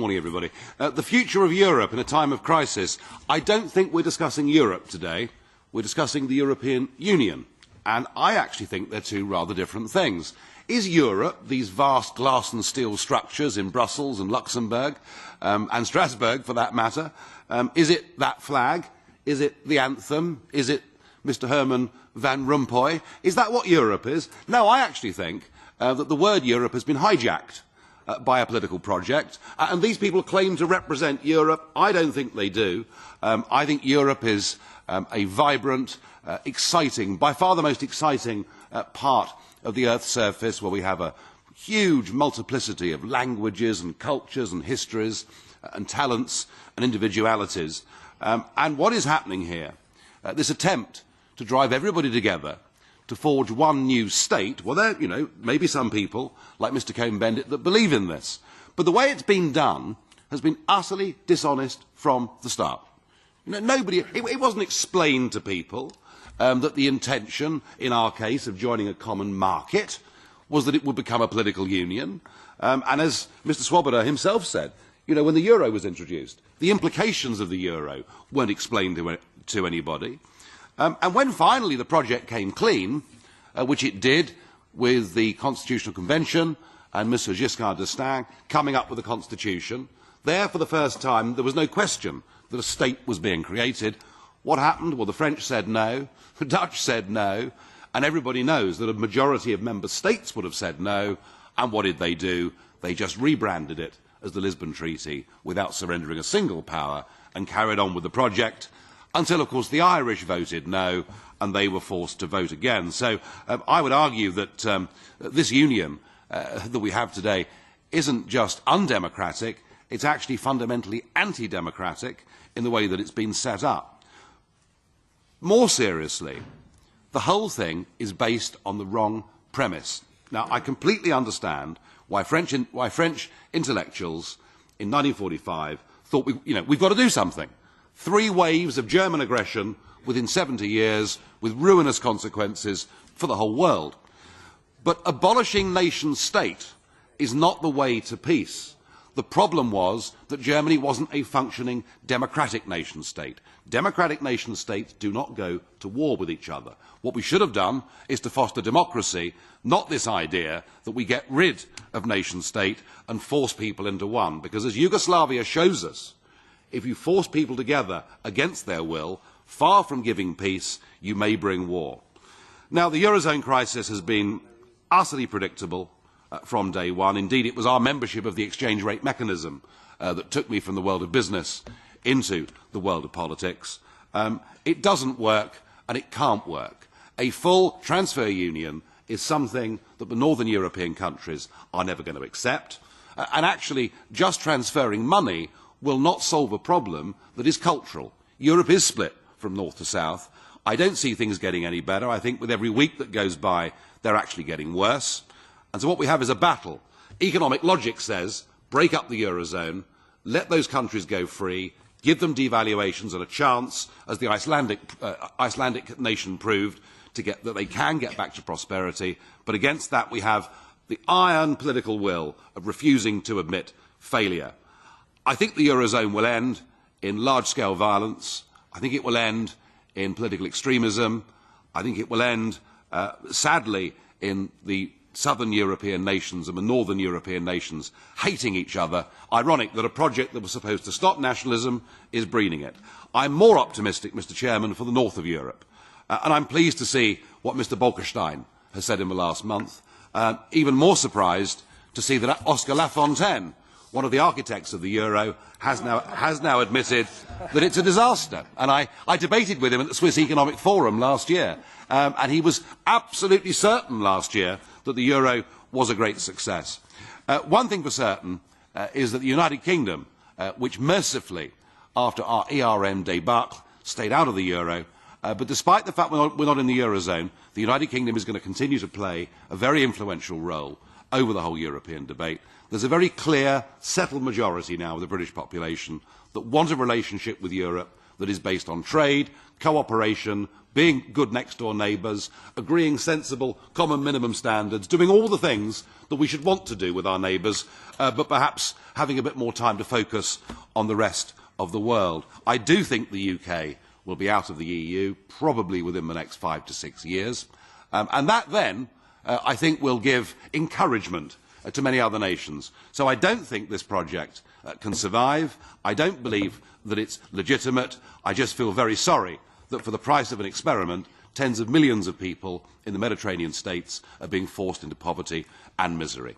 morning, everybody. The future of Europe in a time of crisis. I don't think we're discussing Europe today. We're discussing the European Union. And I actually think they're two rather different things. Is Europe, these vast glass and steel structures in Brussels and Luxembourg, and Strasbourg for that matter, is it that flag? Is it the anthem? Is it Mr. Herman Van Rompuy? Is that what Europe is? No, I actually think that the word Europe has been hijacked by a political project, and these people claim to represent Europe. I don't think they do. I think Europe is a vibrant, exciting, by far the most exciting part of the Earth's surface, where we have a huge multiplicity of languages and cultures and histories and talents and individualities. And what is happening here, this attempt to drive everybody together to forge one new state, well, there, maybe some people, like Mr. Cohn-Bendit, that believe in this. But the way it's been done has been utterly dishonest from the start. It wasn't explained to people that the intention, in our case, of joining a common market was that it would become a political union. And as Mr. Swoboda himself said, when the euro was introduced, the implications of the euro weren't explained to anybody. And when finally the project came clean, which it did with the Constitutional Convention and Mr. Giscard d'Estaing coming up with a constitution, there for the first time there was no question that a state was being created. What happened? Well, the French said no, the Dutch said no, and everybody knows that a majority of member states would have said no, and what did they do? They just rebranded it as the Lisbon Treaty without surrendering a single power and carried on with the project until, of course, the Irish voted no and they were forced to vote again. So I would argue that this union that we have today isn't just undemocratic, it's actually fundamentally anti-democratic in the way that it's been set up. More seriously, the whole thing is based on the wrong premise. Now, I completely understand why French intellectuals in 1945 thought we've got to do something. 3 waves of German aggression within 70 years with ruinous consequences for the whole world. But abolishing nation state is not the way to peace. The problem was that Germany wasn't a functioning democratic nation state. Democratic nation states do not go to war with each other. What we should have done is to foster democracy, not this idea that we get rid of nation state and force people into one. Because as Yugoslavia shows us, if you force people together against their will, far from giving peace, you may bring war. Now, the Eurozone crisis has been utterly predictable from day one. Indeed, it was our membership of the exchange rate mechanism that took me from the world of business into the world of politics. It doesn't work and it can't work. A full transfer union is something that the northern European countries are never going to accept. And actually, just transferring money will not solve a problem that is cultural. Europe is split from north to south. I don't see things getting any better. I think with every week that goes by, they're actually getting worse. And so what we have is a battle. Economic logic says, break up the Eurozone, let those countries go free, give them devaluations and a chance, as the Icelandic nation proved, that they can get back to prosperity. But against that we have the iron political will of refusing to admit failure. I think the Eurozone will end in large-scale violence. I think it will end in political extremism. I think it will end, sadly, in the southern European nations and the northern European nations hating each other. Ironic that a project that was supposed to stop nationalism is breeding it. I'm more optimistic, Mr. Chairman, for the north of Europe. And I'm pleased to see what Mr. Bolkestein has said in the last month. Even more surprised to see that Oscar Lafontaine, one of the architects of the euro, has now admitted that it's a disaster. And I debated with him at the Swiss Economic Forum last year, and he was absolutely certain last year that the euro was a great success. One thing for certain is that the United Kingdom, which mercifully, after our ERM debacle, stayed out of the euro, but despite the fact we're not in the eurozone, the United Kingdom is going to continue to play a very influential role over the whole European debate. There's a very clear, settled majority now of the British population that want a relationship with Europe. that is based on trade, cooperation, being good next-door neighbours, agreeing sensible common minimum standards, doing all the things that we should want to do with our neighbours, but perhaps having a bit more time to focus on the rest of the world. I do think the UK will be out of the EU, probably within the next 5 to 6 years, and that then, I think, will give encouragement to many other nations. So I don't think this project can survive. I don't believe that it's legitimate. I just feel very sorry that for the price of an experiment, tens of millions of people in the Mediterranean states are being forced into poverty and misery.